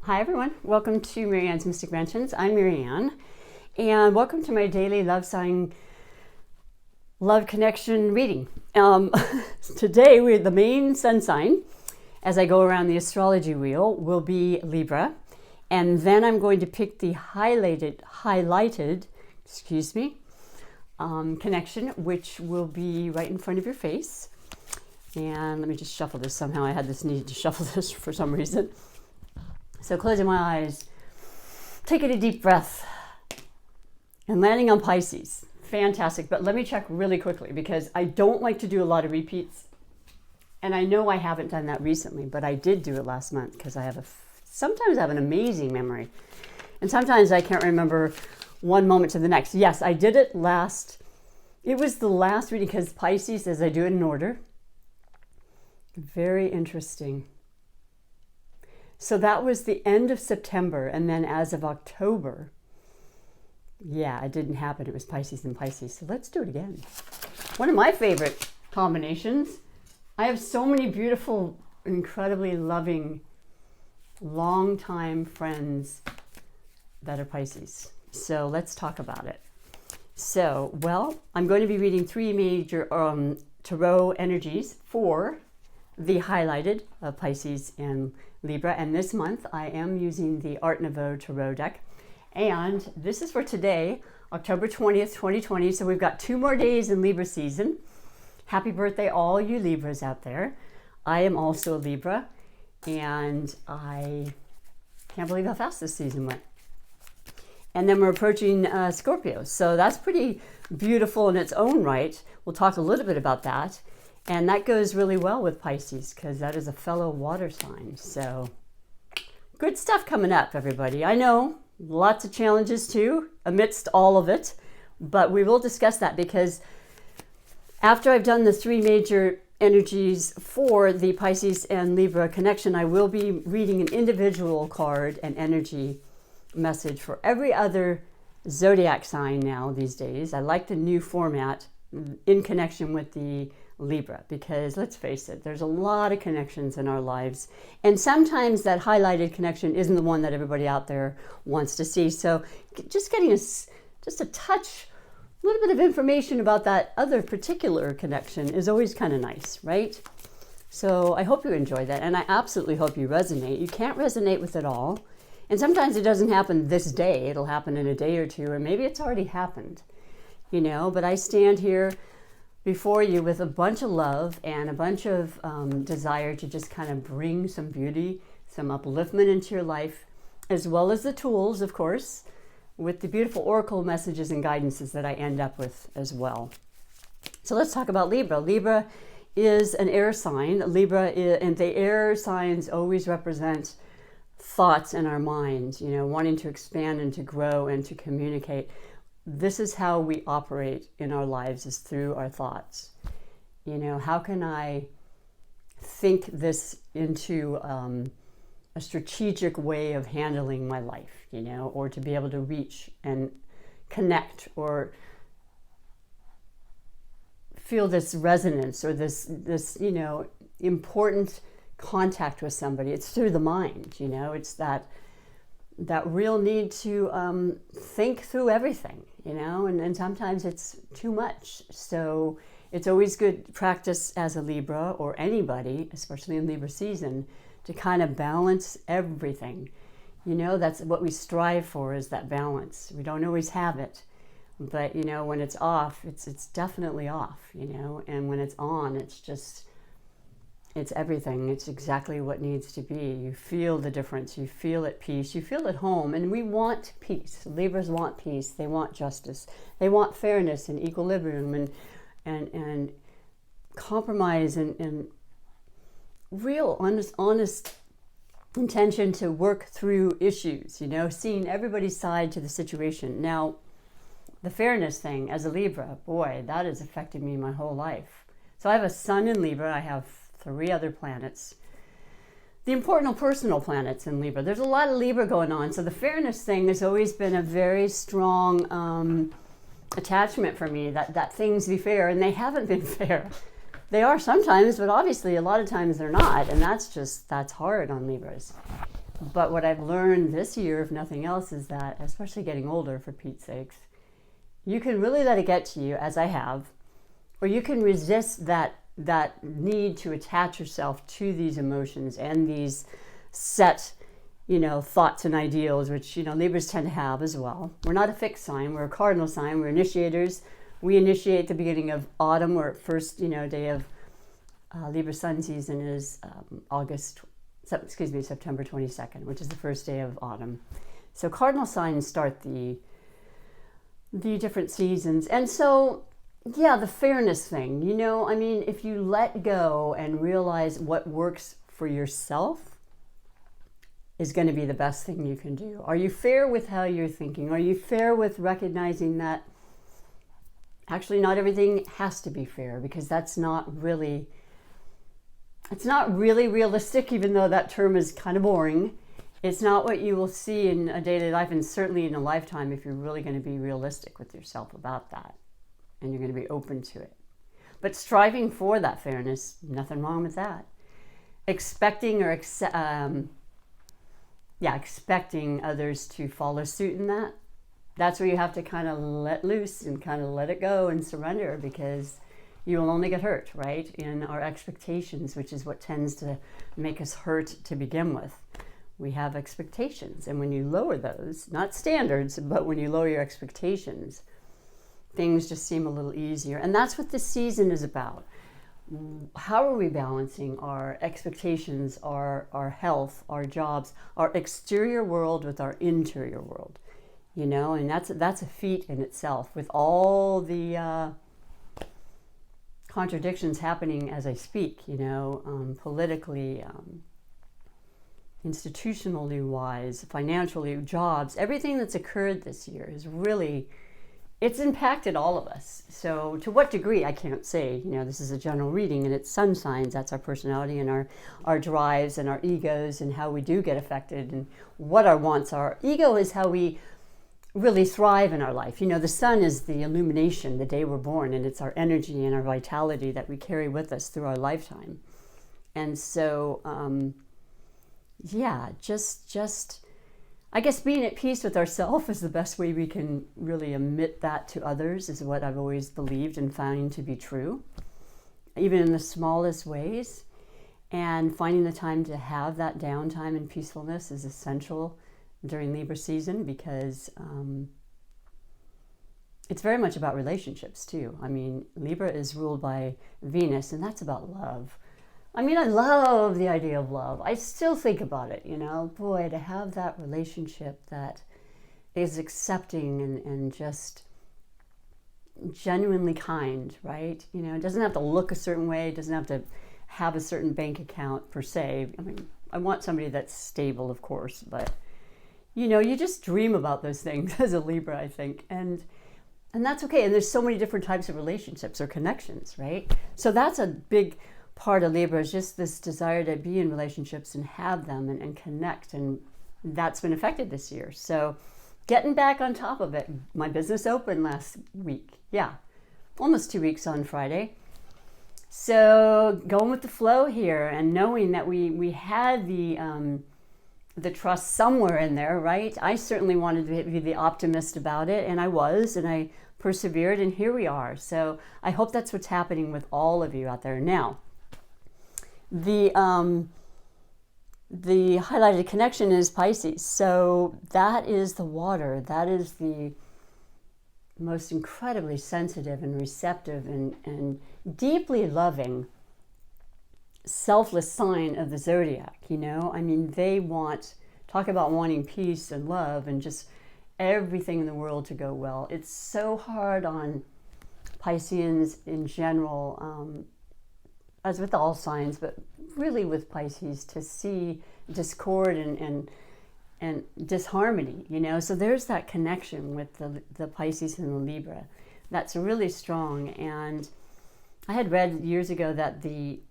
Hi everyone, welcome to MaryAnne's Mystic Mansions. I'm MaryAnne, and welcome to my daily love sign, love connection reading. Today, the main sun sign, as I go around the astrology wheel, will be Libra, and then I'm going to pick the highlighted, connection, which will be right in front of your face. And let me just shuffle this. Somehow I had this need to shuffle this for some reason. So closing my eyes, taking a deep breath, and landing on Pisces. Fantastic, but let me check really quickly because I don't like to do a lot of repeats. And I know I haven't done that recently, but I did do it last month because sometimes I have an amazing memory. And sometimes I can't remember one moment to the next. Yes, I did it it was the last reading because Pisces, as I do it in order. Very interesting. So that was the end of September, and then as of October, yeah, it didn't happen. It was Pisces and Pisces. So let's do it again. One of my favorite combinations. I have so many beautiful, incredibly loving, longtime friends that are Pisces. So let's talk about it. So, well, I'm going to be reading three major tarot energies for the highlighted of Pisces and Libra, and this month I am using the Art Nouveau Tarot deck, and this is for today, October 20th, 2020, so we've got 2 more days in Libra season. Happy birthday all you Libras out there. I am also a Libra, and I can't believe how fast this season went. And then we're approaching Scorpio, so that's pretty beautiful in its own right. We'll talk a little bit about that. And that goes really well with Pisces because that is a fellow water sign. So good stuff coming up, everybody. I know lots of challenges too amidst all of it, but we will discuss that because after I've done the 3 major energies for the Pisces and Libra connection, I will be reading an individual card and energy message for every other zodiac sign now these days. I like the new format in connection with the Libra, because let's face it, there's a lot of connections in our lives, and sometimes that highlighted connection isn't the one that everybody out there wants to see. So just getting just a little bit of information about that other particular connection is always kind of nice, right? So I hope you enjoy that, and I absolutely hope you resonate. You can't resonate with it all, and sometimes it doesn't happen this day. It'll happen in a day or two, or maybe it's already happened, but I stand here before you with a bunch of love and a bunch of desire to just kind of bring some beauty, some upliftment into your life, as well as the tools, of course, with the beautiful oracle messages and guidances that I end up with as well. So let's talk about Libra. Libra is an air sign. And the air signs always represent thoughts in our minds, wanting to expand and to grow and to communicate. This is how we operate in our lives, is through our thoughts. How can I think this into a strategic way of handling my life, or to be able to reach and connect or feel this resonance or this important contact with somebody. It's through the mind, it's that real need to think through everything, and sometimes it's too much. So it's always good practice as a Libra, or anybody, especially in Libra season, to kind of balance everything. That's what we strive for, is that balance. We don't always have it, but when it's off, it's definitely off, and when it's on, it's everything. It's exactly what needs to be. You feel the difference. You feel at peace. You feel at home. And we want peace. Libras want peace. They want justice. They want fairness and equilibrium and compromise and real honest intention to work through issues, seeing everybody's side to the situation. Now, the fairness thing as a Libra, boy, that has affected me my whole life. So I have a sun in Libra. I have 3 other planets. The important personal planets in Libra. There's a lot of Libra going on. So the fairness thing has always been a very strong attachment for me, that things be fair, and they haven't been fair. They are sometimes, but obviously a lot of times they're not, and that's hard on Libras. But what I've learned this year, if nothing else, is that, especially getting older, for Pete's sakes, you can really let it get to you, as I have, or you can resist that need to attach yourself to these emotions and these set, thoughts and ideals, which, Libras tend to have as well. We're not a fixed sign. We're a cardinal sign. We're initiators. We initiate the beginning of autumn, or first, day of Libra sun season is September 22nd, which is the first day of autumn. So cardinal signs start the different seasons. And so, yeah, the fairness thing, if you let go and realize what works for yourself is going to be the best thing you can do. Are you fair with how you're thinking? Are you fair with recognizing that actually not everything has to be fair, because it's not really realistic, even though that term is kind of boring. It's not what you will see in a daily life, and certainly in a lifetime, if you're really going to be realistic with yourself about that, and you're going to be open to it. But striving for that fairness, nothing wrong with that. Expecting others to follow suit in that's where you have to kind of let loose and kind of let it go and surrender, because you will only get hurt, right? In our expectations, which is what tends to make us hurt to begin with. We have expectations, and when you lower those, not standards, but when you lower your expectations, things just seem a little easier. And that's what this season is about. How are we balancing our expectations, our health, our jobs, our exterior world with our interior world? And that's a feat in itself, with all the contradictions happening as I speak, politically, institutionally wise, financially, jobs, everything that's occurred this year is really, it's impacted all of us. So to what degree, I can't say. This is a general reading, and it's sun signs. That's our personality and our drives and our egos, and how we do get affected and what our wants are. Ego is how we really thrive in our life. The sun is the illumination, the day we're born, and it's our energy and our vitality that we carry with us through our lifetime. And so, just I guess being at peace with ourselves is the best way we can really emit that to others, is what I've always believed and found to be true, even in the smallest ways. And finding the time to have that downtime and peacefulness is essential during Libra season, because it's very much about relationships too. Libra is ruled by Venus, and that's about love. I love the idea of love. I still think about it, boy, to have that relationship that is accepting and just genuinely kind, right? It doesn't have to look a certain way. It doesn't have to have a certain bank account per se. I want somebody that's stable, of course, but you just dream about those things as a Libra, I think. And that's okay. And there's so many different types of relationships or connections, right? So that's a big part of Libra, is just this desire to be in relationships and have them and connect. And that's been affected this year. So getting back on top of it. My business opened last week. Yeah, almost 2 weeks on Friday. So going with the flow here, and knowing that we had the trust somewhere in there, right? I certainly wanted to be the optimist about it, and I was, and I persevered, and here we are. So I hope that's what's happening with all of you out there. Now, the highlighted connection is Pisces. So that is the water. That is the most incredibly sensitive and receptive and deeply loving, selfless sign of the zodiac. They talk about wanting peace and love and just everything in the world to go well. It's so hard on Pisceans in general, as with all signs, but really with Pisces, to see discord and disharmony, So there's that connection with the Pisces and the Libra that's really strong. And I had read years ago that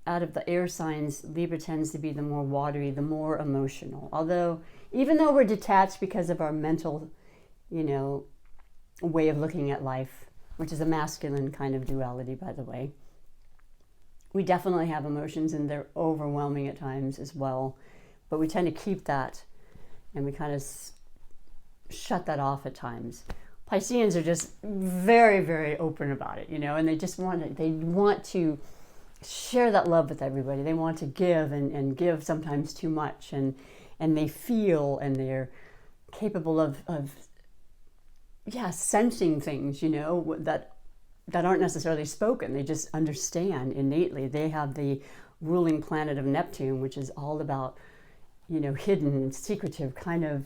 out of the air signs, Libra tends to be the more watery, the more emotional. Although, even though we're detached because of our mental, way of looking at life, which is a masculine kind of duality, by the way, we definitely have emotions, and they're overwhelming at times as well. But we tend to keep that and we kind of shut that off at times. Pisceans are just very, very open about it, you know, and they want to share that love with everybody. They want to give and give sometimes too much, and they feel, and they're capable of sensing things, you know, that aren't necessarily spoken. They just understand innately. They have the ruling planet of Neptune, which is all about, you know, hidden, secretive kind of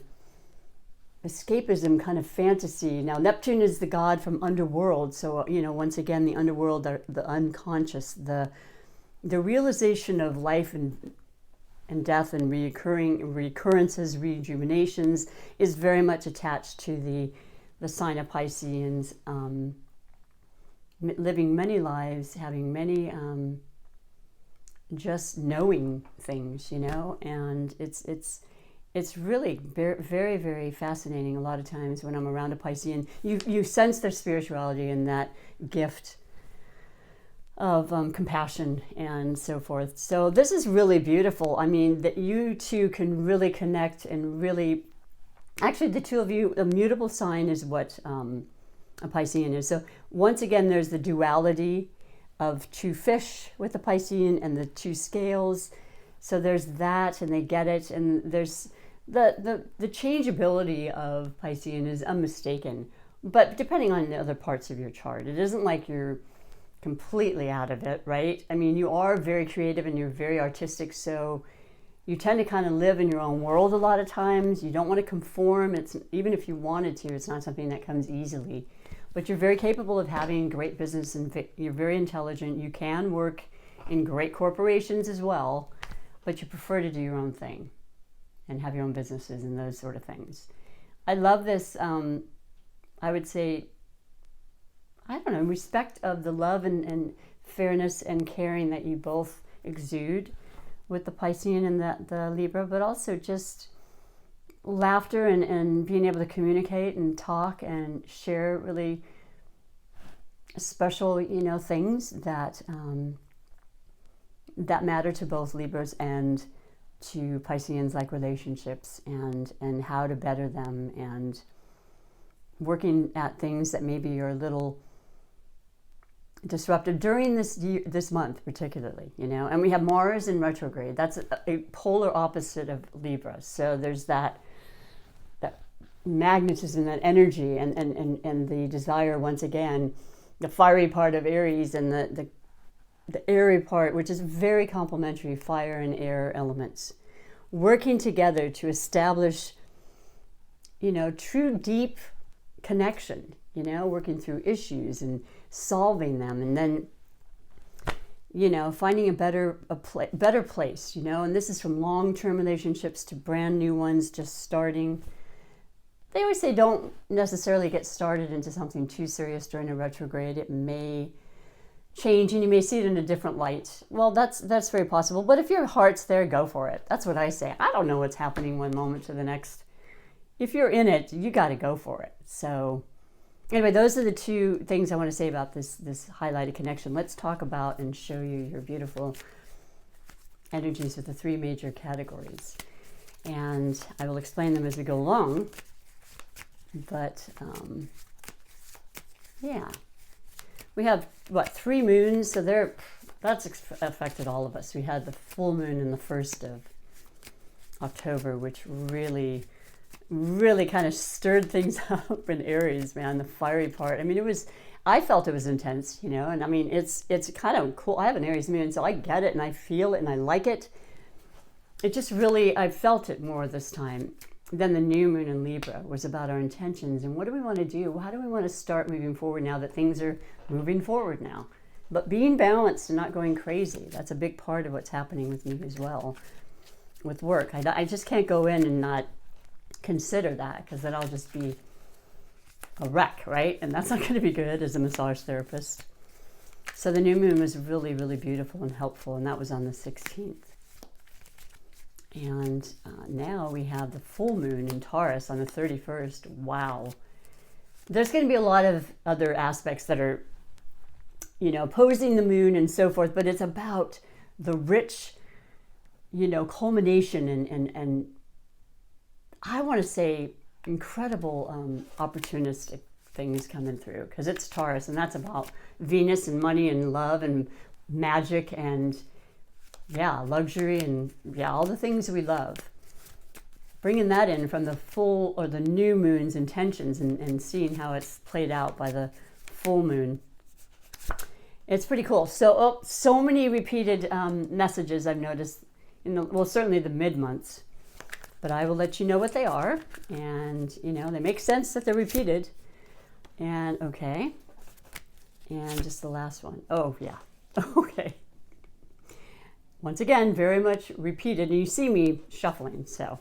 escapism, kind of fantasy. Now, Neptune is the god from underworld. So, you know, once again, the underworld, the unconscious, the realization of life and death and recurrences, rejuvenations is very much attached to the sign of Pisceans, living many lives, having many, just knowing things, you know, and it's really very, very, very fascinating. A lot of times when I'm around a Piscean, you sense their spirituality and that gift of compassion and so forth. So this is really beautiful. I mean, that you two can really connect and really, actually the two of you, a mutable sign is what a Piscean is. So once again, there's the duality of two fish with the Piscean and the two scales. So there's that, and they get it, and there's the changeability of Piscean is unmistaken. But depending on the other parts of your chart, it isn't like you're completely out of it, right? I mean, you are very creative and you're very artistic, so you tend to kind of live in your own world a lot of times. You don't want to conform. It's, even if you wanted to, it's not something that comes easily. But you're very capable of having great business, and you're very intelligent. You can work in great corporations as well, but you prefer to do your own thing and have your own businesses and those sort of things. I love this, I would say, I don't know, respect of the love and fairness and caring that you both exude with the Piscean and the Libra, but also just laughter and being able to communicate and talk and share really special, you know, things that that matter to both Libras and to Pisceans, like relationships and how to better them, and working at things that maybe are a little disruptive during this month particularly, you know. And we have Mars in retrograde. That's a polar opposite of Libra. So there's that magnetism, that energy, and the desire, once again, the fiery part of Aries and the airy part, which is very complementary, fire and air elements, working together to establish, you know, true deep connection, you know, working through issues and solving them, and then, you know, finding a better place, you know. And this is from long-term relationships to brand new ones just starting. They always say don't necessarily get started into something too serious during a retrograde. It may change and you may see it in a different light. Well, that's very possible. But if your heart's there, go for it. That's what I say. I don't know what's happening one moment to the next. If you're in it, you got to go for it. So anyway, those are the two things I want to say about this highlighted connection. Let's talk about and show you your beautiful energies with the three major categories. And I will explain them as we go along. But yeah, we have three moons, so that's affected all of us. We had the full moon in the 1st of October, which really kind of stirred things up in Aries, man. The fiery part. I mean, I felt it was intense, you know. And I mean, it's kind of cool. I have an Aries moon, so I get it and I feel it and I like it. It just really, I felt it more this time. Then the new moon in Libra was about our intentions and what do we want to do? How do we want to start moving forward now that things are moving forward now? But being balanced and not going crazy, that's a big part of what's happening with me as well with work. I just can't go in and not consider that, because then I'll just be a wreck, right? And that's not going to be good as a massage therapist. So the new moon was really, really beautiful and helpful, and that was on the 16th. And now we have the full moon in Taurus on the 31st. Wow. There's going to be a lot of other aspects that are, you know, opposing the moon and so forth, but it's about the rich, you know, culmination and I want to say, incredible opportunistic things coming through, because it's Taurus, and that's about Venus and money and love and magic and, yeah, luxury and, yeah, all the things that we love. Bringing that in from the full or the new moon's intentions and seeing how it's played out by the full moon. It's pretty cool. So, so many repeated messages I've noticed in the, well, certainly the mid-months, but I will let you know what they are. And, you know, they make sense that they're repeated. And, okay. And just the last one. Oh, yeah. Okay. Once again, very much repeated. And you see me shuffling, so.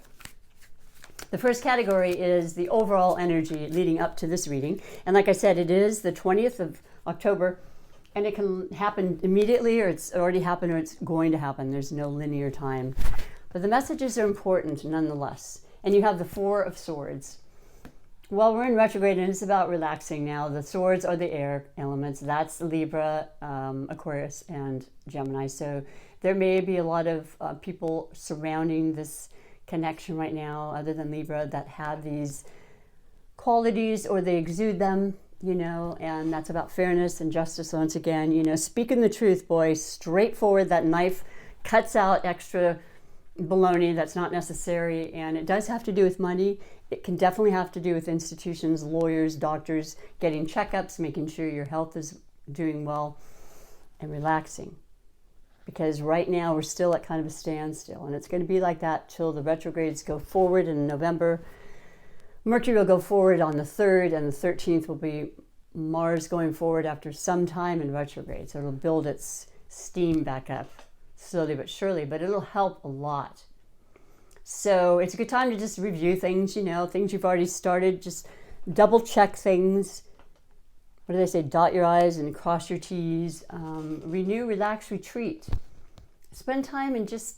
The first category is the overall energy leading up to this reading. And like I said, it is the 20th of October, and it can happen immediately, or it's already happened, or it's going to happen. There's no linear time. But the messages are important nonetheless. And you have the Four of Swords. Well, we're in retrograde, and it's about relaxing now. The swords are the air elements. That's Libra, Aquarius, and Gemini. So there may be a lot of people surrounding this connection right now, other than Libra, that have these qualities, or they exude them, you know, and that's about fairness and justice once again. You know, speaking the truth, boy, straightforward. That knife cuts out extra baloney that's not necessary, and it does have to do with money. It can definitely have to do with institutions, lawyers, doctors, getting checkups, making sure your health is doing well, and relaxing. Because right now we're still at kind of a standstill, and it's going to be like that till the retrogrades go forward in November. Mercury will go forward on the 3rd, and the 13th will be Mars going forward after some time in retrograde. So it'll build its steam back up slowly but surely, but it'll help a lot. So it's a good time to just review things, you know, things you've already started. Just double check things. What do they say? Dot your I's and cross your T's. Renew, relax, retreat. Spend time in just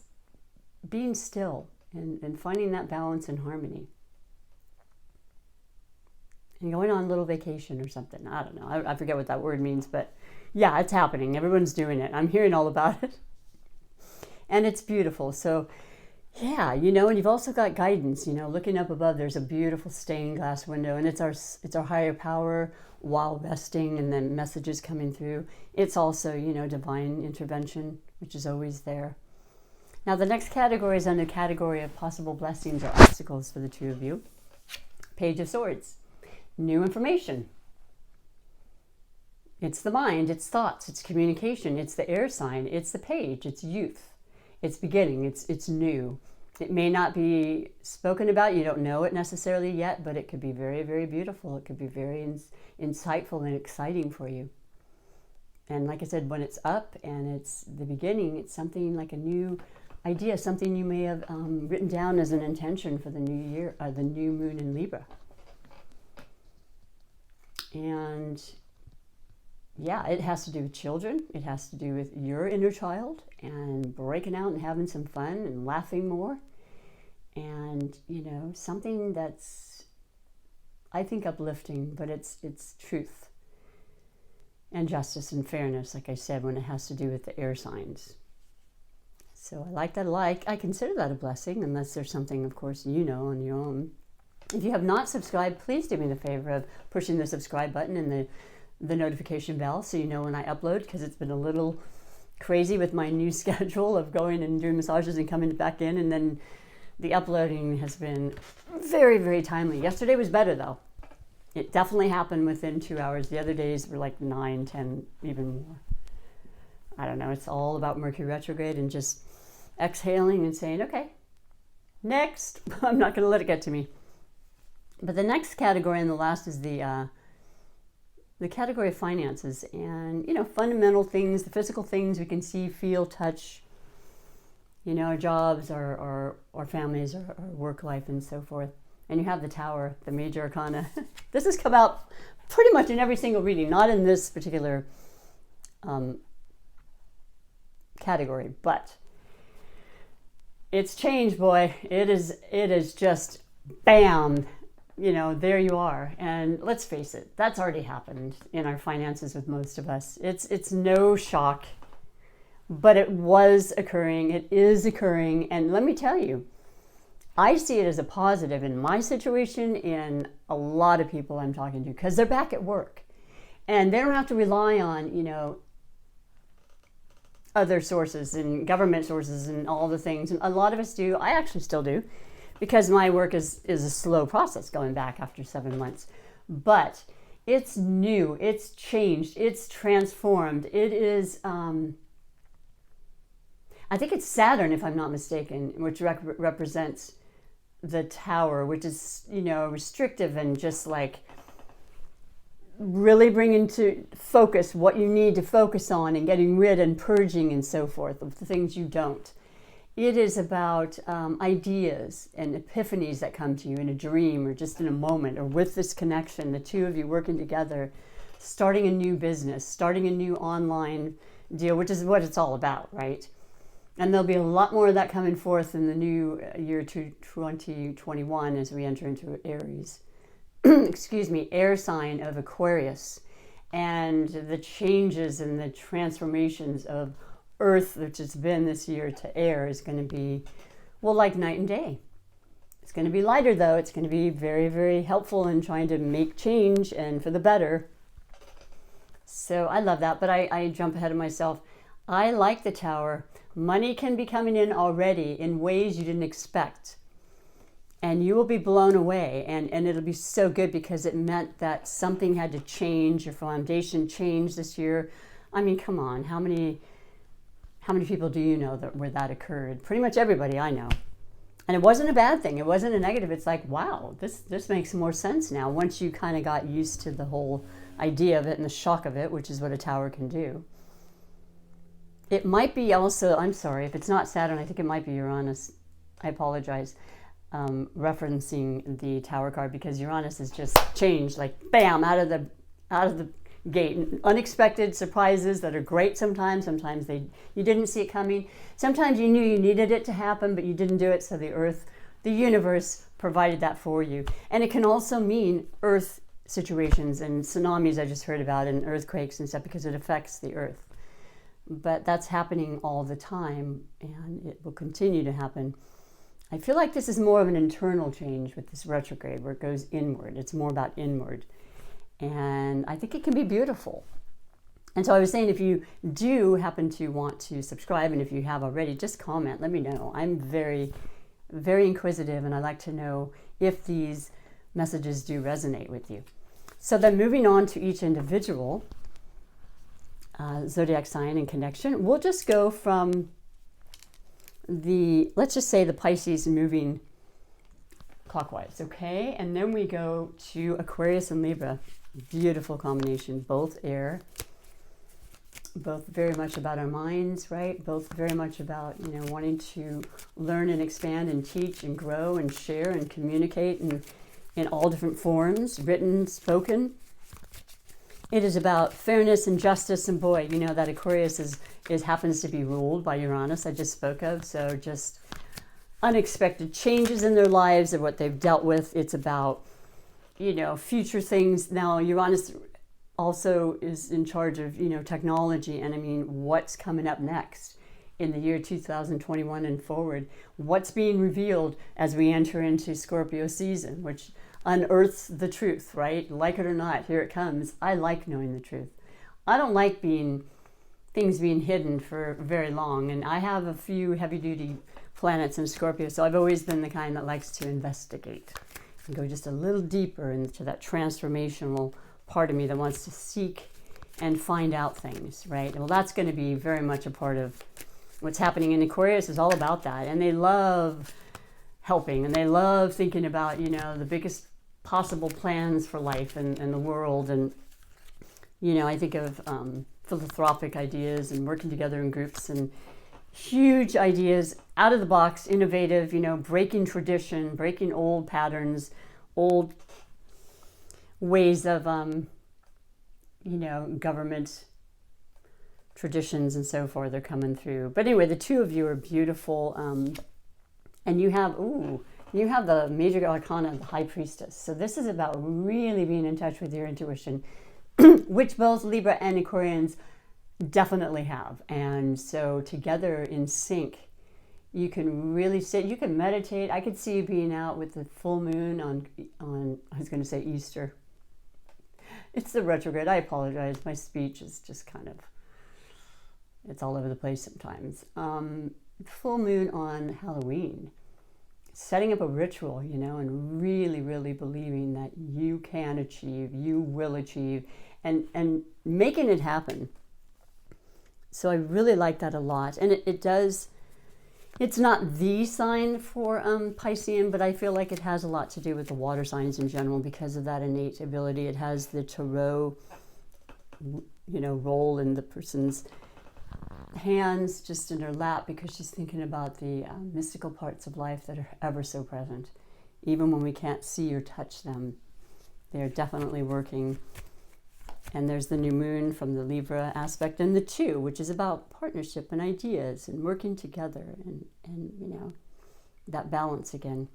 being still and finding that balance and harmony. And going on a little vacation or something. I don't know. I forget what that word means, but yeah, it's happening. Everyone's doing it. I'm hearing all about it. And it's beautiful. So yeah, you know, and you've also got guidance, you know, looking up above, there's a beautiful stained glass window, and it's our higher power while resting, and then messages coming through. It's also, you know, divine intervention, which is always there. Now, the next category is under category of possible blessings or obstacles for the two of you. Page of Swords. New information. It's the mind, it's thoughts, it's communication, it's the air sign, it's the page, it's youth. It's beginning, it's new. It may not be spoken about, you don't know it necessarily yet, but it could be very, very beautiful. It could be very insightful and exciting for you. And like I said, when it's up and it's the beginning, it's something like a new idea, something you may have written down as an intention for the new year, the new moon in Libra. And yeah, it has to do with children. It has to do with your inner child and breaking out and having some fun and laughing more. And, you know, something that's, I think, uplifting, but it's truth and justice and fairness, like I said, when it has to do with the air signs. So I like that a lot. I consider that a blessing, unless there's something, of course, you know on your own. If you have not subscribed, please do me the favor of pushing the subscribe button and the notification bell so you know when I upload, because it's been a little crazy with my new schedule of going and doing massages and coming back in, and then the uploading has been very, very timely. Yesterday was better though. It definitely happened within 2 hours. The other days were like 9, 10, even more. I don't know. It's all about Mercury retrograde and just exhaling and saying, okay, next. I'm not going to let it get to me. But the next category and the last is the category of finances, and, you know, fundamental things, the physical things we can see, feel, touch, you know, our jobs, our families, our work life, and so forth. And you have the Tower, the major arcana. This has come out pretty much in every single reading, not in this particular category, but it's changed, boy. It is just bam. You know, there you are. And let's face it, that's already happened in our finances with most of us. It's no shock, but it was occurring. It is occurring. And let me tell you, I see it as a positive in my situation, in a lot of people I'm talking to, because they're back at work and they don't have to rely on, you know, other sources and government sources and all the things. And a lot of us do. I actually still do, because my work is a slow process going back after 7 months. But it's new, it's changed, it's transformed. It is, I think it's Saturn, if I'm not mistaken, which represents the Tower, which is, you know, restrictive and just like really bringing to focus what you need to focus on and getting rid and purging and so forth of the things you don't. It is about ideas and epiphanies that come to you in a dream or just in a moment, or with this connection, the two of you working together, starting a new business, starting a new online deal, which is what it's all about, right? And there'll be a lot more of that coming forth in the new year 2021 as we enter into Aries. Excuse me, air sign of Aquarius, and the changes and the transformations of Earth, which has been this year, to air is going to be, well, like night and day. It's going to be lighter, though. It's going to be very, very helpful in trying to make change and for the better. So I love that, but I jump ahead of myself. I like the Tower. Money can be coming in already in ways you didn't expect. And you will be blown away, and it'll be so good, because it meant that something had to change, your foundation changed this year. I mean, come on, how many people do you know where that occurred? Pretty much everybody I know. And it wasn't a bad thing. It wasn't a negative. It's like, wow, this makes more sense now once you kind of got used to the whole idea of it and the shock of it, which is what a Tower can do. It might be also, I'm sorry, if it's not Saturn, I think it might be Uranus. I apologize. Referencing the Tower card, because Uranus has just changed, like bam, out of the gate. Unexpected surprises that are great sometimes. Sometimes you didn't see it coming. Sometimes you knew you needed it to happen, but you didn't do it, so the universe provided that for you. And it can also mean Earth situations and tsunamis I just heard about, and earthquakes and stuff, because it affects the Earth. But that's happening all the time, and it will continue to happen. I feel like this is more of an internal change with this retrograde, where it goes inward. It's more about inward. And I think it can be beautiful. And so I was saying, if you do happen to want to subscribe, and if you have already, just comment, let me know. I'm very, very inquisitive, and I like to know if these messages do resonate with you. So then moving on to each individual zodiac sign and connection, we'll just go from let's just say the Pisces moving clockwise, okay? And then we go to Aquarius and Libra. Beautiful combination, both air, both very much about our minds, right? Both very much about, you know, wanting to learn and expand and teach and grow and share and communicate in all different forms, written, spoken. It is about fairness and justice, and boy, you know that Aquarius happens to be ruled by Uranus, I just spoke of, so just unexpected changes in their lives and what they've dealt with. It's about, you know, future things. Now, Uranus also is in charge of, you know, technology, and I mean, what's coming up next in the year 2021 and forward? What's being revealed as we enter into Scorpio season, which unearths the truth, right? Like it or not, here it comes. I like knowing the truth. I don't like things being hidden for very long, and I have a few heavy-duty planets in Scorpio, so I've always been the kind that likes to investigate and go just a little deeper into that transformational part of me that wants to seek and find out things, right? Well, that's going to be very much a part of what's happening in Aquarius. Is all about that, and they love helping, and they love thinking about, you know, the biggest possible plans for life and the world. And, you know, I think of philanthropic ideas and working together in groups, and huge ideas, out of the box, innovative, you know, breaking tradition, breaking old patterns, old ways of, you know, government traditions and so forth are coming through. But anyway, the two of you are beautiful. And you have the major arcana, the High Priestess. So this is about really being in touch with your intuition, which both Libra and Aquarians definitely have. And so together in sync, You can really sit, you can meditate. I could see you being out with the full moon on I was going to say Easter. It's the retrograde. I apologize. My speech is just kind of, it's all over the place sometimes. Full moon on Halloween. Setting up a ritual, you know, and really, really believing that you can achieve, you will achieve, and making it happen. So I really like that a lot. And it does, it's not the sign for Piscean, but I feel like it has a lot to do with the water signs in general because of that innate ability. It has the tarot, you know, role in the person's hands, just in her lap, because she's thinking about the mystical parts of life that are ever so present. Even when we can't see or touch them, they're definitely working. And there's the new moon from the Libra aspect, and the 2, which is about partnership and ideas and working together and you know, that balance again.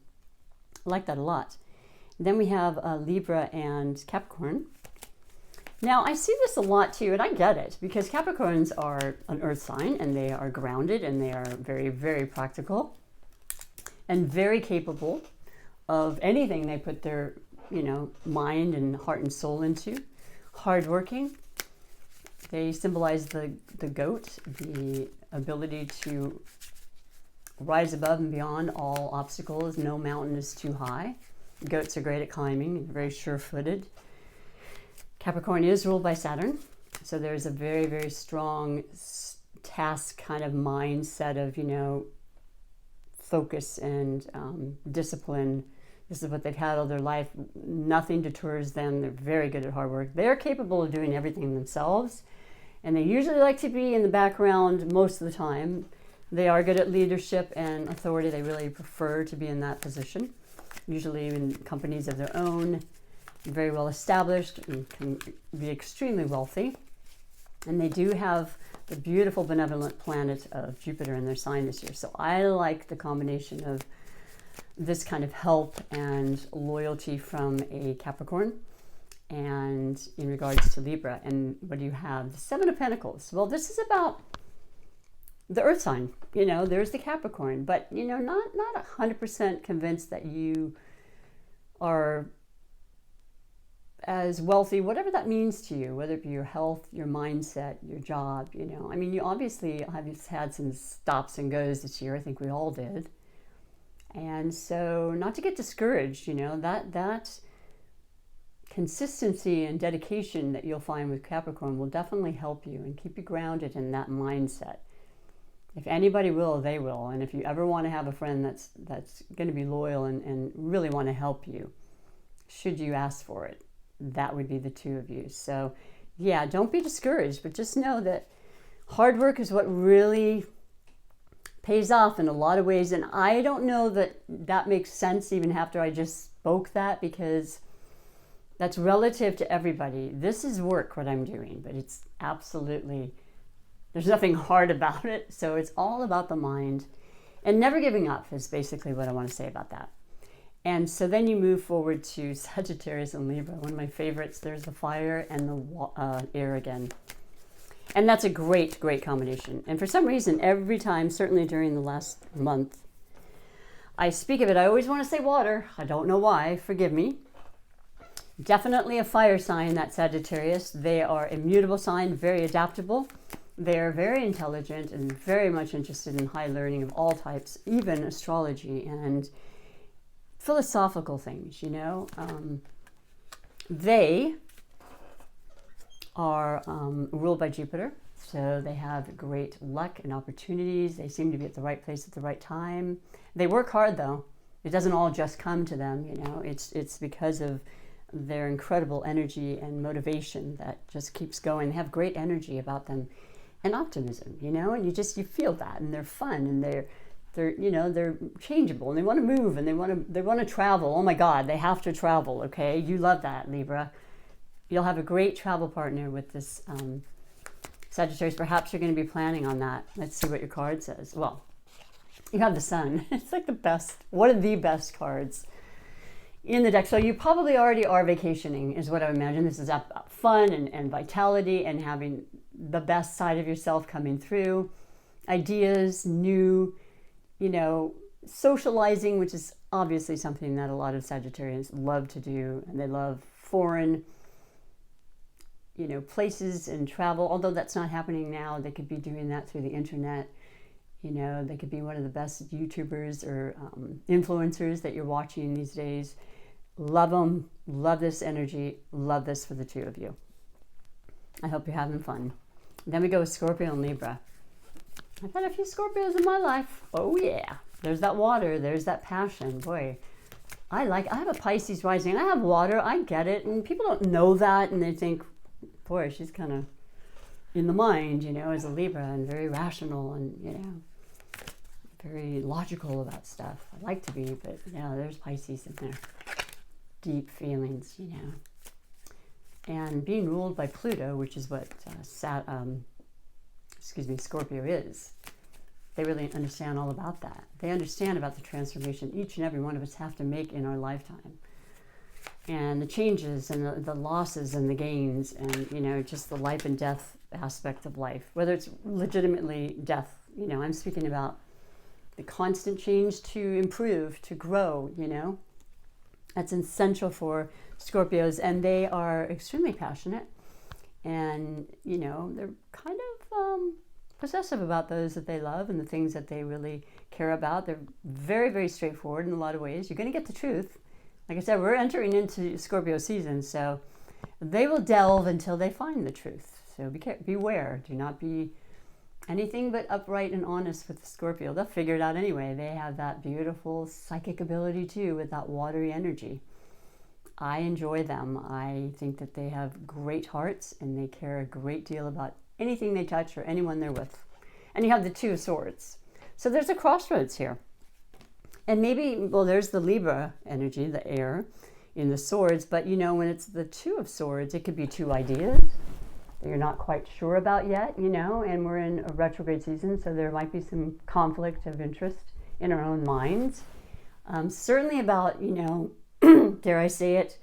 I like that a lot. Then we have Libra and Capricorn. Now, I see this a lot too, and I get it, because Capricorns are an earth sign, and they are grounded, and they are very, very practical and very capable of anything they put their, you know, mind and heart and soul into. Hardworking. They symbolize the goat, the ability to rise above and beyond all obstacles. No mountain is too high. Goats are great at climbing, very sure-footed. Capricorn is ruled by Saturn, so there's a very, very strong task kind of mindset of, you know, focus and discipline. This is what they've had all their life. Nothing deters them. They're very good at hard work. They're capable of doing everything themselves, and they usually like to be in the background most of the time. They are good at leadership and authority. They really prefer to be in that position, usually in companies of their own, very well established, and can be extremely wealthy. And they do have the beautiful benevolent planet of Jupiter in their sign this year. So I like the combination of this kind of help and loyalty from a Capricorn, and in regards to Libra. And what do you have? The 7 of Pentacles. Well, this is about the earth sign. You know, there's the Capricorn, but, you know, not 100% convinced that you are as wealthy, whatever that means to you, whether it be your health, your mindset, your job, you know. I mean, you obviously have had some stops and goes this year. I think we all did. And so not to get discouraged, you know, that consistency and dedication that you'll find with Capricorn will definitely help you and keep you grounded in that mindset. If anybody will, they will. And if you ever want to have a friend that's going to be loyal and really want to help you, should you ask for it, that would be the 2 of you. So yeah, don't be discouraged, but just know that hard work is what really pays off in a lot of ways. And I don't know that that makes sense even after I just spoke that, because that's relative to everybody. This is work, what I'm doing, but it's absolutely, there's nothing hard about it. So it's all about the mind, and never giving up is basically what I want to say about that. And so then you move forward to Sagittarius and Libra, one of my favorites. There's the fire and the air again. And that's a great, great combination. And for some reason, every time, certainly during the last month, I speak of it, I always want to say water. I don't know why. Forgive me. Definitely a fire sign, that Sagittarius. They are a mutable sign, very adaptable. They are very intelligent and very much interested in high learning of all types, even astrology and philosophical things, you know. They are ruled by Jupiter, so they have great luck and opportunities. They seem to be at the right place at the right time. They work hard, though. It doesn't all just come to them, you know. It's because of their incredible energy and motivation that just keeps going. They have great energy about them and optimism, you know, and you feel that, and they're fun, and they're you know, they're changeable, and they want to move, and they want to travel. Oh my God, they have to travel. Okay, you love that, Libra. You'll have a great travel partner with this Sagittarius. Perhaps you're going to be planning on that. Let's see what your card says. Well, you have the Sun. It's like the best, one of the best cards in the deck. So you probably already are vacationing, is what I imagine. This is about fun and vitality and having the best side of yourself coming through. Ideas, new you know, socializing, which is obviously something that a lot of Sagittarians love to do, and they love foreign, you know, places and travel. Although that's not happening now, they could be doing that through the internet. You know, they could be one of the best YouTubers or influencers that you're watching these days. Love them, love this energy, love this for the two of you. I hope you're having fun. Then we go with Scorpio and Libra. I've had a few Scorpios in my life. Oh yeah, there's that water, there's that passion. Boy, I have a Pisces rising. I have water, I get it. And people don't know that, and they think, boy, she's kind of in the mind, you know, as a Libra, and very rational, and, you know, very logical about stuff. I like to be, but yeah, there's Pisces in there. Deep feelings, you know. And being ruled by Pluto, which is what Scorpio is. They really understand all about that. They understand about the transformation each and every one of us have to make in our lifetime. And the changes and the losses and the gains and, you know, just the life and death aspect of life. Whether it's legitimately death, you know, I'm speaking about the constant change to improve, to grow, you know. That's essential for Scorpios, and they are extremely passionate, and, you know, they're kind of possessive about those that they love and the things that they really care about. They're very, very straightforward in a lot of ways. You're going to get the truth. Like I said, we're entering into Scorpio season, so they will delve until they find the truth. So beware. Do not be anything but upright and honest with the Scorpio. They'll figure it out anyway. They have that beautiful psychic ability too, with that watery energy. I enjoy them. I think that they have great hearts, and they care a great deal about anything they touch or anyone they're with. And you have the Two of Swords. So there's a crossroads here. And maybe, well, there's the Libra energy, the air in the swords, but you know, when it's the Two of Swords, it could be two ideas that you're not quite sure about yet, you know, and we're in a retrograde season, so there might be some conflict of interest in our own minds. Certainly about, you know, dare I say it,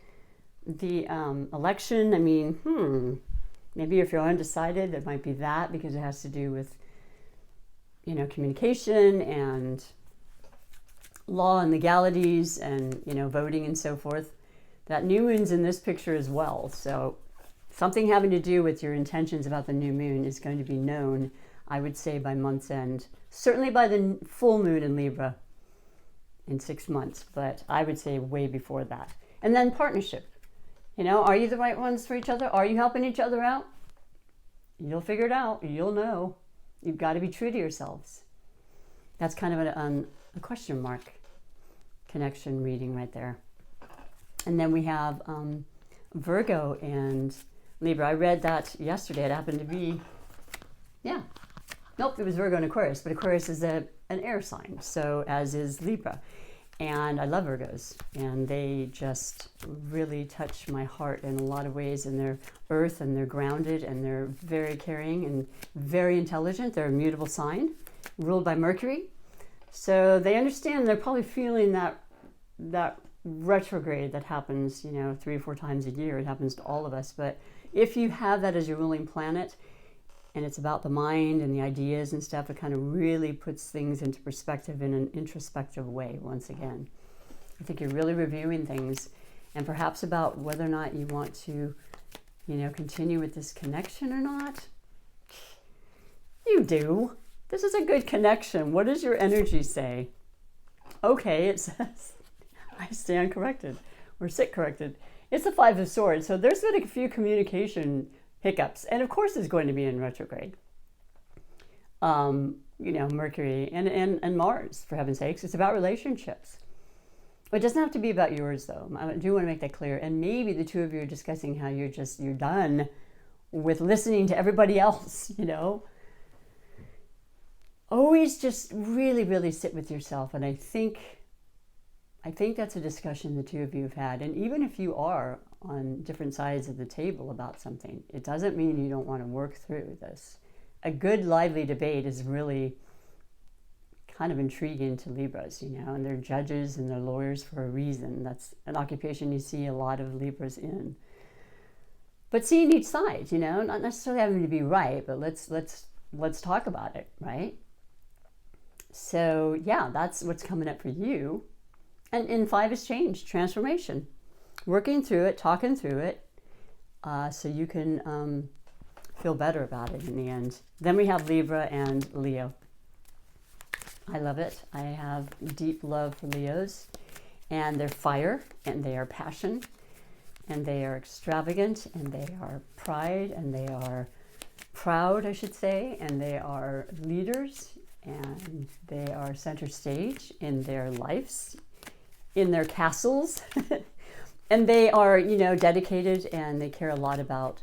the election. I mean, maybe if you're undecided, it might be that, because it has to do with, you know, communication and law and legalities and, you know, voting and so forth. That new moon's in this picture as well. So something having to do with your intentions about the new moon is going to be known, I would say, by month's end. Certainly by the full moon in Libra in 6 months, but I would say way before that. And then partnership. You know, are you the right ones for each other? Are you helping each other out? You'll figure it out. You'll know. You've got to be true to yourselves. That's kind of a question mark connection reading right there. And then we have Virgo and Libra. I read that yesterday. It happened to be, yeah. Nope, it was Virgo and Aquarius, but Aquarius is an air sign, so as is Libra. And I love Virgos, and they just really touch my heart in a lot of ways, and they're earth, and they're grounded, and they're very caring and very intelligent. They're a mutable sign, ruled by Mercury. So they understand, they're probably feeling that retrograde that happens, you know, 3 or 4 times a year. It happens to all of us. But if you have that as your ruling planet, and it's about the mind and the ideas and stuff, it kind of really puts things into perspective in an introspective way once again. I think you're really reviewing things, and perhaps about whether or not you want to, you know, continue with this connection or not. You do. This is a good connection. What does your energy say? Okay, it says, I stand corrected, or sit corrected. It's the Five of Swords, so there's been a few communication hiccups, and of course it's going to be in retrograde. You know, Mercury and Mars, for heaven's sakes. It's about relationships. It doesn't have to be about yours, though. I do want to make that clear. And maybe the two of you are discussing how you're done with listening to everybody else, you know. Always just really, really sit with yourself. And I think that's a discussion the two of you have had. And even if you are on different sides of the table about something, it doesn't mean you don't want to work through this. A good, lively debate is really kind of intriguing to Libras, you know, and they're judges and they're lawyers for a reason. That's an occupation you see a lot of Libras in. But seeing each side, you know, not necessarily having to be right, but let's talk about it, right? So yeah, that's what's coming up for you. And in 5 is change, transformation. Working through it, talking through it, so you can feel better about it in the end. Then we have Libra and Leo. I love it. I have deep love for Leos. And they're fire, and they are passion, and they are extravagant, and they are pride, and they are proud, I should say, and they are leaders, and they are center stage in their lives, in their castles, and they are, you know, dedicated, and they care a lot about,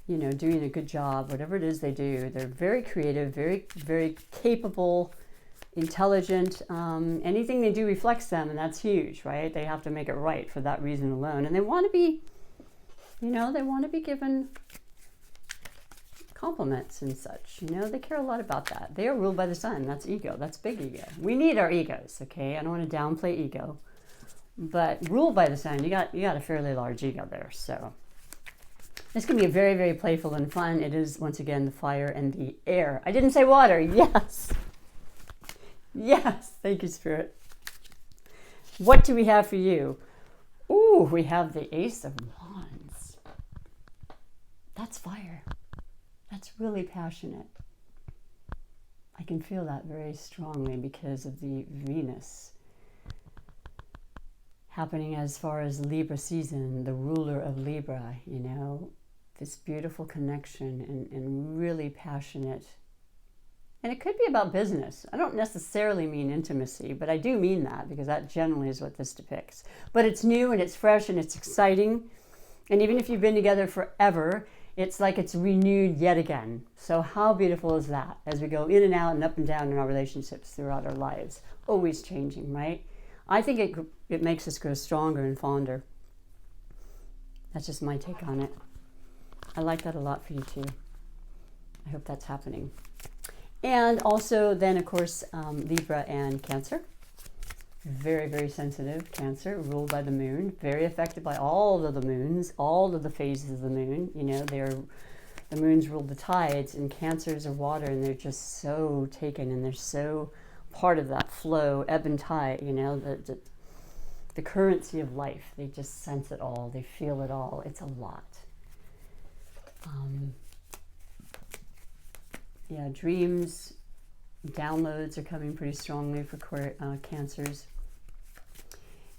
you know, doing a good job, whatever it is they do. They're very creative, very, very capable, intelligent. Anything they do reflects them, and that's huge, right? They have to make it right for that reason alone. And they want to be, you know, they want to be given compliments and such. You know, they care a lot about that. They are ruled by the sun. That's ego. That's big ego. We need our egos, okay? I don't want to downplay ego, but ruled by the sun, you got a fairly large ego there. So this can be very, very playful and fun. It is, once again, the fire and the air. I didn't say water. Yes. Yes. Thank you, Spirit. What do we have for you? Ooh, we have the Ace of Wands. That's fire. That's really passionate. I can feel that very strongly because of the Venus happening as far as Libra season, the ruler of Libra, you know, this beautiful connection and really passionate. And it could be about business. I don't necessarily mean intimacy, but I do mean that because that generally is what this depicts. But it's new and it's fresh and it's exciting. And even if you've been together forever, it's like it's renewed yet again. So how beautiful is that as we go in and out and up and down in our relationships throughout our lives? Always changing, right? I think it makes us grow stronger and fonder. That's just my take on it. I like that a lot for you too. I hope that's happening. And also then, of course, Libra and Cancer. Very, very sensitive Cancer, ruled by the moon, very affected by all of the moons, all of the phases of the moon. You know, the moons rule the tides, and Cancers are water, and they're just so taken, and they're so part of that flow, ebb and tide, you know, the currency of life. They just sense it all. They feel it all. It's a lot. Yeah, dreams, downloads are coming pretty strongly for Cancers.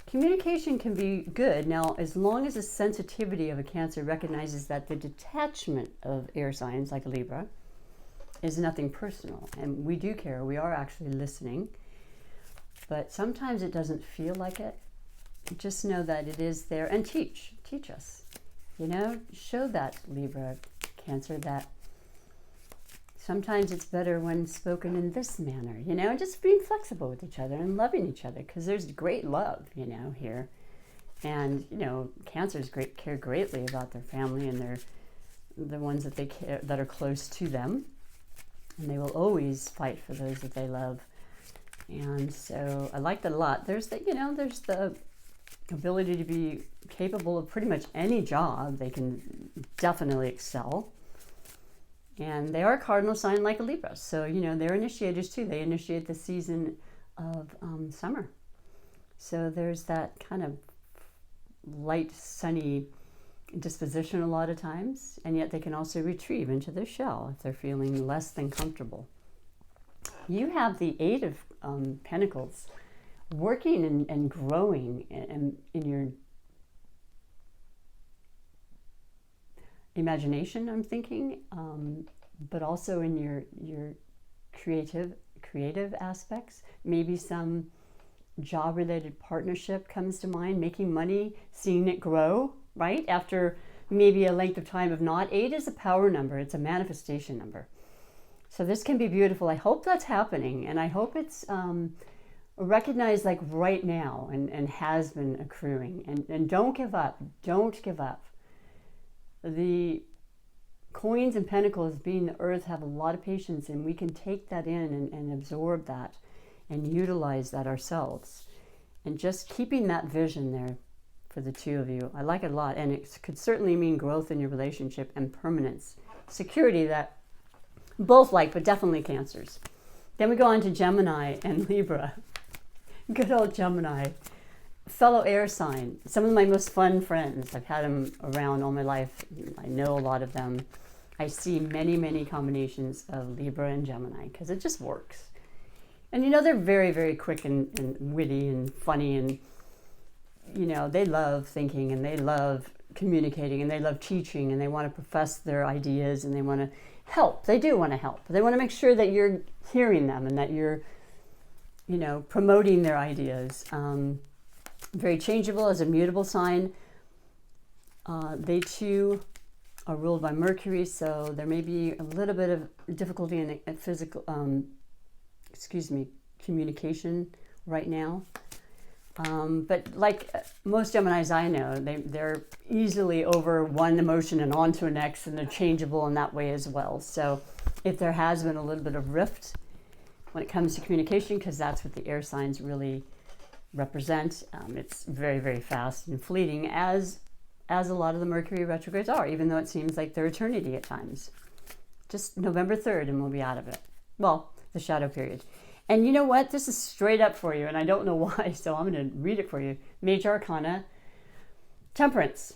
Communication can be good. Now, as long as the sensitivity of a Cancer recognizes that the detachment of air signs like Libra is nothing personal. And we do care. We are actually listening. But sometimes it doesn't feel like it. Just know that it is there. And teach us. You know, show that Libra, Cancer, that sometimes it's better when spoken in this manner, you know, and just being flexible with each other and loving each other, because there's great love, you know, here. And, you know, Cancers care greatly about their family and the ones that they care, that are close to them. And they will always fight for those that they love. And so I like that a lot. There's the ability to be capable of pretty much any job. They can definitely excel. And they are a cardinal sign like a Libra. So, you know, they're initiators too. They initiate the season of summer. So there's that kind of light, sunny disposition a lot of times. And yet they can also retrieve into their shell if they're feeling less than comfortable. You have the Eight of Pentacles working and growing in your imagination, I'm thinking, but also in your creative aspects. Maybe some job-related partnership comes to mind, making money, seeing it grow, right? After maybe a length of time of not. 8 is a power number. It's a manifestation number. So this can be beautiful. I hope that's happening, and I hope it's recognized like right now and has been accruing. And don't give up. Don't give up. The coins and pentacles, being the earth, have a lot of patience, and we can take that in and absorb that and utilize that ourselves. And just keeping that vision there for the two of you. I like it a lot, and it could certainly mean growth in your relationship and permanence. Security that both like, but definitely Cancers. Then we go on to Gemini and Libra. Good old Gemini. Fellow air sign. Some of my most fun friends. I've had them around all my life. I know a lot of them. I see many, many combinations of Libra and Gemini because it just works. And you know, they're very, very quick and witty and funny, and you know, they love thinking and they love communicating and they love teaching and they want to profess their ideas and they want to help. They do want to help. They want to make sure that you're hearing them and that you're, you know, promoting their ideas. Very changeable as a mutable sign. They too are ruled by Mercury, so there may be a little bit of difficulty in physical, communication right now. But like most Geminis I know, they're easily over one emotion and on to the next, and they're changeable in that way as well. So if there has been a little bit of rift when it comes to communication, because that's what the air signs really represent, it's very, very fast and fleeting, as a lot of the Mercury retrogrades are, even though it seems like they're eternity at times. Just November 3rd and we'll be out of it. Well, the shadow period. And you know what? This is straight up for you, and I don't know why, so I'm going to read it for you. Major Arcana, Temperance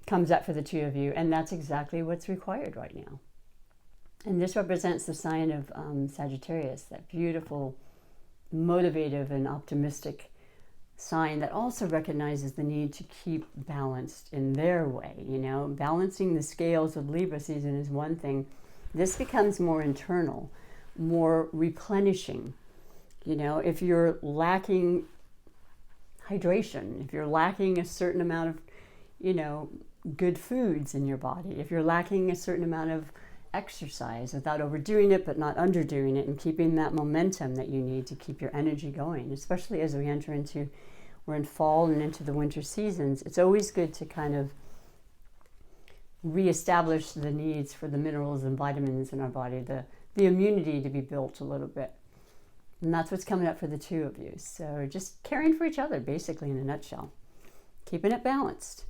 comes up for the two of you, and that's exactly what's required right now. And this represents the sign of Sagittarius, that beautiful, motivative, and optimistic sign that also recognizes the need to keep balanced in their way. You know, balancing the scales of Libra season is one thing. This becomes more internal, more replenishing. You know, if you're lacking hydration, if you're lacking a certain amount of, you know, good foods in your body, if you're lacking a certain amount of exercise without overdoing it but not underdoing it, and keeping that momentum that you need to keep your energy going, especially as we enter into, we're in fall and into the winter seasons. It's always good to kind of reestablish the needs for the minerals and vitamins in our body, the immunity to be built a little bit. And that's what's coming up for the two of you. So just caring for each other, basically, in a nutshell. Keeping it balanced.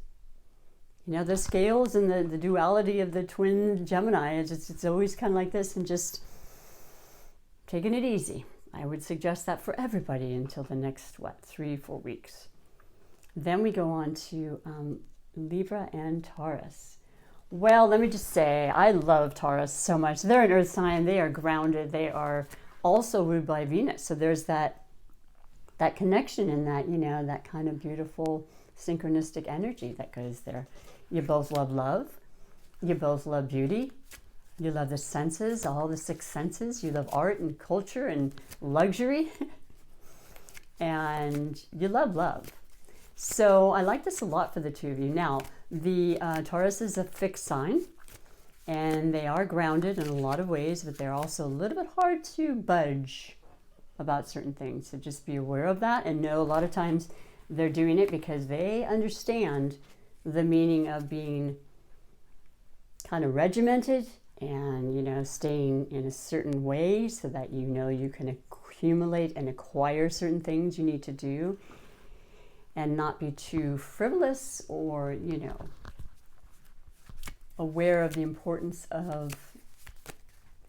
You know, the scales and the duality of the twin Gemini, it's always kind of like this, and just taking it easy. I would suggest that for everybody until the next, 3-4 weeks. Then we go on to Libra and Taurus. Well, let me just say, I love Taurus so much. They're an earth sign. They are grounded. They are also ruled by Venus. So there's that connection in that, you know, that kind of beautiful synchronistic energy that goes there. You both love love. You both love beauty. You love the senses, all the 6 senses. You love art and culture and luxury. And you love love. So I like this a lot for the two of you. Now, the Taurus is a fixed sign, and they are grounded in a lot of ways, but they're also a little bit hard to budge about certain things. So just be aware of that, and know a lot of times they're doing it because they understand the meaning of being kind of regimented and, you know, staying in a certain way so that, you know, you can accumulate and acquire certain things you need to do, and not be too frivolous or, you know, aware of the importance of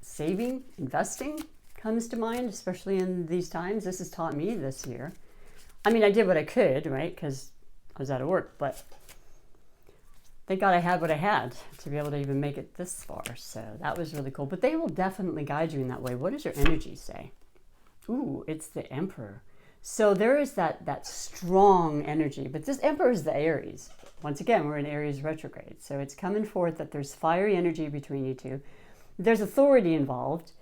saving, investing comes to mind, especially in these times. This has taught me this year. I mean, I did what I could, right? Because I was out of work, but thank God I had what I had to be able to even make it this far. So that was really cool. But they will definitely guide you in that way. What does your energy say? Ooh, it's the Emperor. So there is that strong energy, but this Emperor is the Aries. Once again, we're in Aries retrograde. So it's coming forth that there's fiery energy between you two. There's authority involved.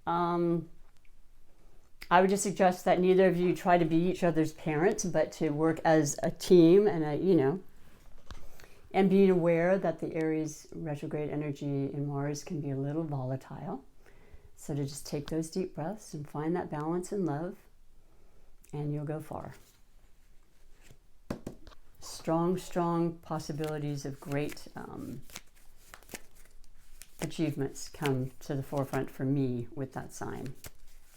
I would just suggest that neither of you try to be each other's parents, but to work as a team and and being aware that the Aries retrograde energy in Mars can be a little volatile. So to just take those deep breaths and find that balance in love, and you'll go far. Strong possibilities of great achievements come to the forefront for me with that sign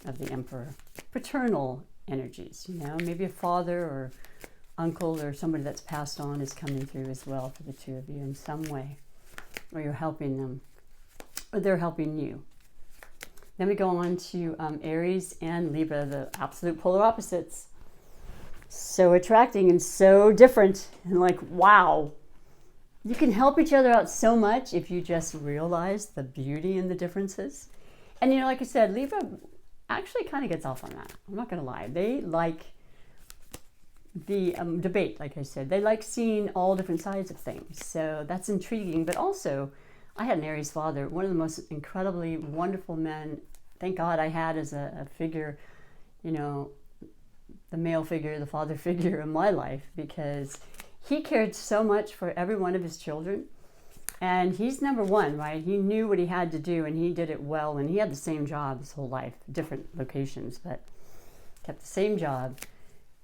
of the Emperor. Paternal energies, you know, maybe a father or uncle or somebody that's passed on is coming through as well for the two of you in some way, or you're helping them, or they're helping you. Then we go on to Aries and Libra, the absolute polar opposites. So attracting and so different. And like, wow. You can help each other out so much if you just realize the beauty in the differences. And, you know, like I said, Libra actually kind of gets off on that. I'm not going to lie. They like the debate, like I said. They like seeing all different sides of things. So that's intriguing. But also, I had an Aries father, one of the most incredibly wonderful men, thank God I had as a figure, you know, the male figure, the father figure in my life, because he cared so much for every one of his children. And he's number one, right? He knew what he had to do and he did it well. And he had the same job his whole life, different locations, but kept the same job.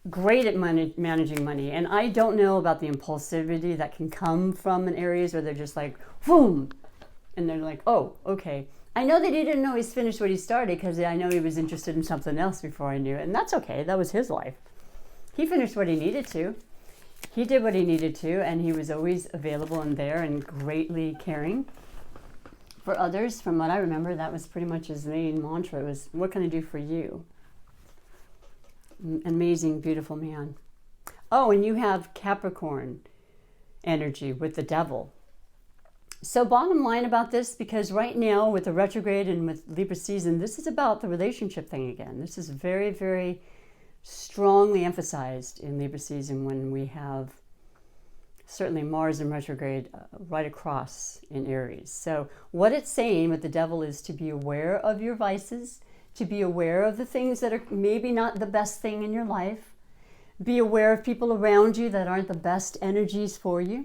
Great at managing money. And I don't know about the impulsivity that can come from an Aries where they're just like, boom. And they're like, oh, okay. I know that he didn't always finish what he started because I know he was interested in something else before I knew it. And that's okay. That was his life. He finished what he needed to. He did what he needed to, and he was always available and there and greatly caring for others. From what I remember, that was pretty much his main mantra was, what can I do for you? Amazing, beautiful man. Oh, and you have Capricorn energy with the devil. So bottom line about this, because right now with the retrograde and with Libra season, this is about the relationship thing again. This is very, very strongly emphasized in Libra season when we have certainly Mars in retrograde right across in Aries. So what it's saying with the devil is to be aware of your vices, to be aware of the things that are maybe not the best thing in your life, be aware of people around you that aren't the best energies for you.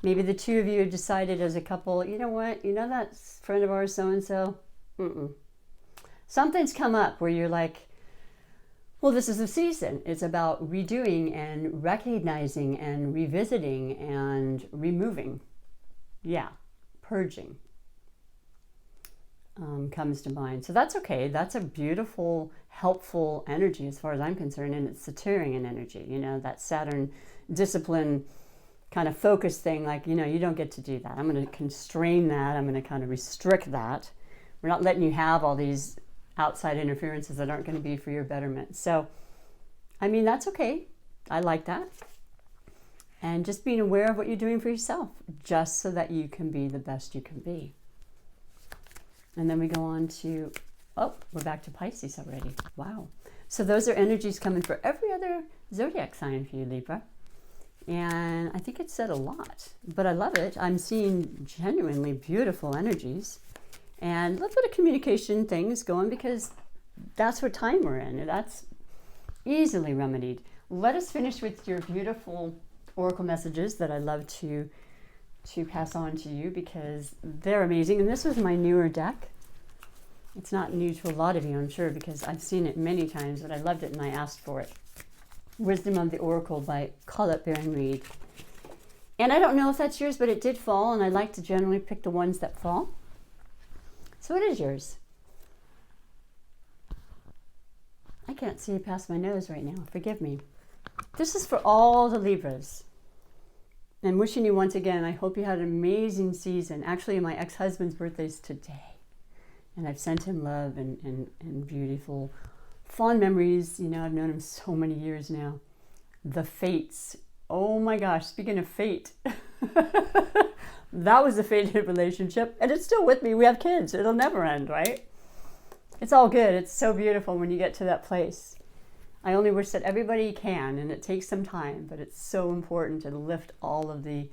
Maybe the two of you have decided as a couple, you know what, you know that friend of ours, so-and-so? Something's come up where you're like, well, this is the season. It's about redoing and recognizing and revisiting and removing. Yeah, purging comes to mind. So that's okay. That's a beautiful, helpful energy as far as I'm concerned. And it's Sagittarian energy, you know, that Saturn discipline kind of focus thing. Like, you know, you don't get to do that. I'm going to constrain that. I'm going to kind of restrict that. We're not letting you have all these outside interferences that aren't going to be for your betterment. So, I mean, that's okay. I like that. And just being aware of what you're doing for yourself, just so that you can be the best you can be. And then we go on to, oh, we're back to Pisces already. Wow. So those are energies coming for every other zodiac sign for you, Libra. And I think it said a lot, but I love it. I'm seeing genuinely beautiful energies. And a little bit of communication things going because that's what time we're in. And that's easily remedied. Let us finish with your beautiful oracle messages that I love to pass on to you because they're amazing. And this was my newer deck. It's not new to a lot of you, I'm sure, because I've seen it many times, but I loved it and I asked for it. Wisdom of the Oracle by Colette Baron Reed. And I don't know if that's yours, but it did fall, and I like to generally pick the ones that fall. So what is yours? I can't see past my nose right now. Forgive me. This is for all the Libras. And wishing you once again, I hope you had an amazing season. Actually, my ex-husband's birthday is today. And I've sent him love and beautiful, fond memories. You know, I've known him so many years now. The fates. Oh my gosh, speaking of fate. That was a fated relationship, and it's still with me. We have kids. It'll never end, right? It's all good. It's so beautiful when you get to that place. I only wish that everybody can, and it takes some time, but it's so important to lift all of the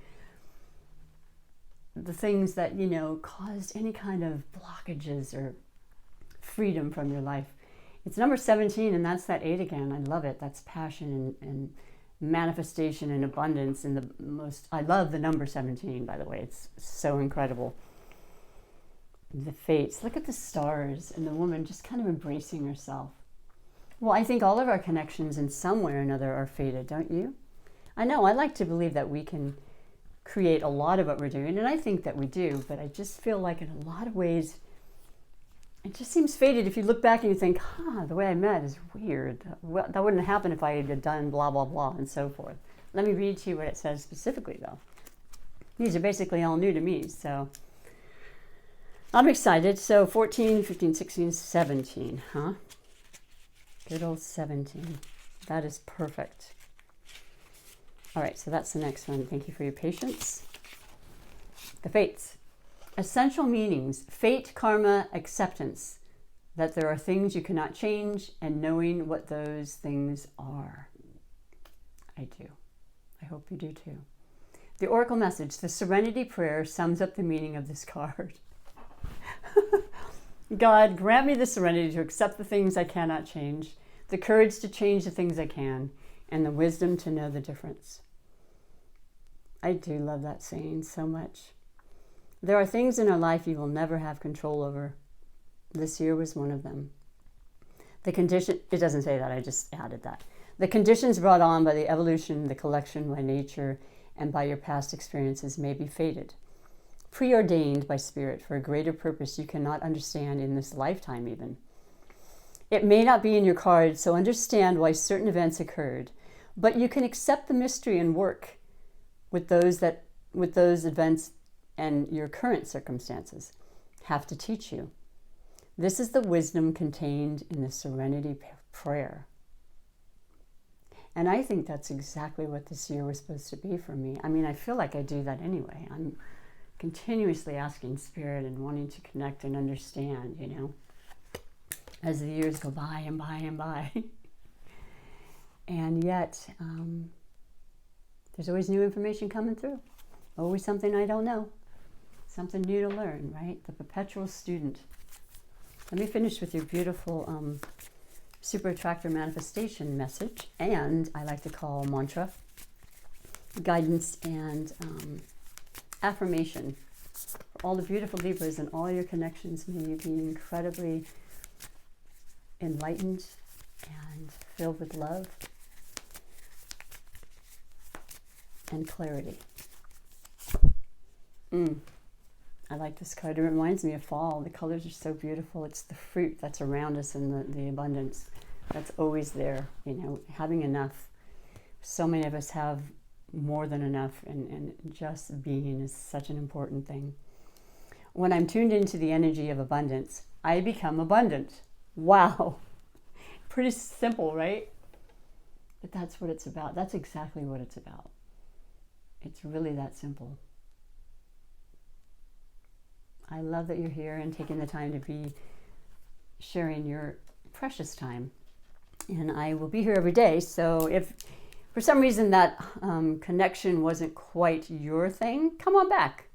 things that, you know, caused any kind of blockages or freedom from your life. It's number 17, and that's that 8 again. I love it. That's passion and manifestation and abundance in the most. I love the number 17, by the way. It's so incredible. The fates. Look at the stars and the woman just kind of embracing herself. Well, I think all of our connections in some way or another are fated, don't you? I know. I like to believe that we can create a lot of what we're doing, and I think that we do, but I just feel like in a lot of ways it just seems fated. If you look back and you think, the way I met is weird. Well, that wouldn't happen if I had done blah, blah, blah, and so forth. Let me read to you what it says specifically, though. These are basically all new to me, so. I'm excited. So 14, 15, 16, 17, huh? Good old 17. That is perfect. All right, so that's the next one. Thank you for your patience. The fates. Essential meanings: fate, karma, acceptance, that there are things you cannot change, and knowing what those things are. I do. I hope you do too. The oracle message: the serenity prayer sums up the meaning of this card. God, grant me the serenity to accept the things I cannot change, the courage to change the things I can, and the wisdom to know the difference. I do love that saying so much. There are things in our life you will never have control over. This year was one of them. The condition, it doesn't say that, I just added that. The conditions brought on by the evolution, the collection by nature, and by your past experiences may be fated, preordained by spirit for a greater purpose you cannot understand in this lifetime even. It may not be in your cards, so understand why certain events occurred, but you can accept the mystery and work with those events and your current circumstances have to teach you. This is the wisdom contained in the serenity prayer. And I think that's exactly what this year was supposed to be for me. I mean, I feel like I do that anyway. I'm continuously asking Spirit and wanting to connect and understand, you know, as the years go by and by and by. And yet, there's always new information coming through. Always something I don't know. Something new to learn, right? The perpetual student. Let me finish with your beautiful super attractor manifestation message, and I like to call mantra, guidance, and affirmation. For all the beautiful Libras and all your connections, may you be incredibly enlightened and filled with love and clarity. I like this card. It reminds me of fall. The colors are so beautiful. It's the fruit that's around us and the abundance that's always there, you know, having enough. So many of us have more than enough, and just being is such an important thing. When I'm tuned into the energy of abundance, I become abundant. Wow. Pretty simple, right? But that's what it's about. That's exactly what it's about. It's really that simple. I love that you're here and taking the time to be sharing your precious time. And I will be here every day. So if for some reason that connection wasn't quite your thing, come on back.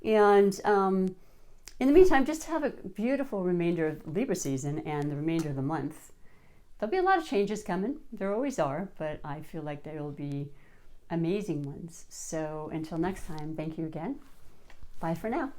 And in the meantime, just have a beautiful remainder of Libra season and the remainder of the month. There'll be a lot of changes coming. There always are, but I feel like there will be amazing ones. So until next time, thank you again. Bye for now.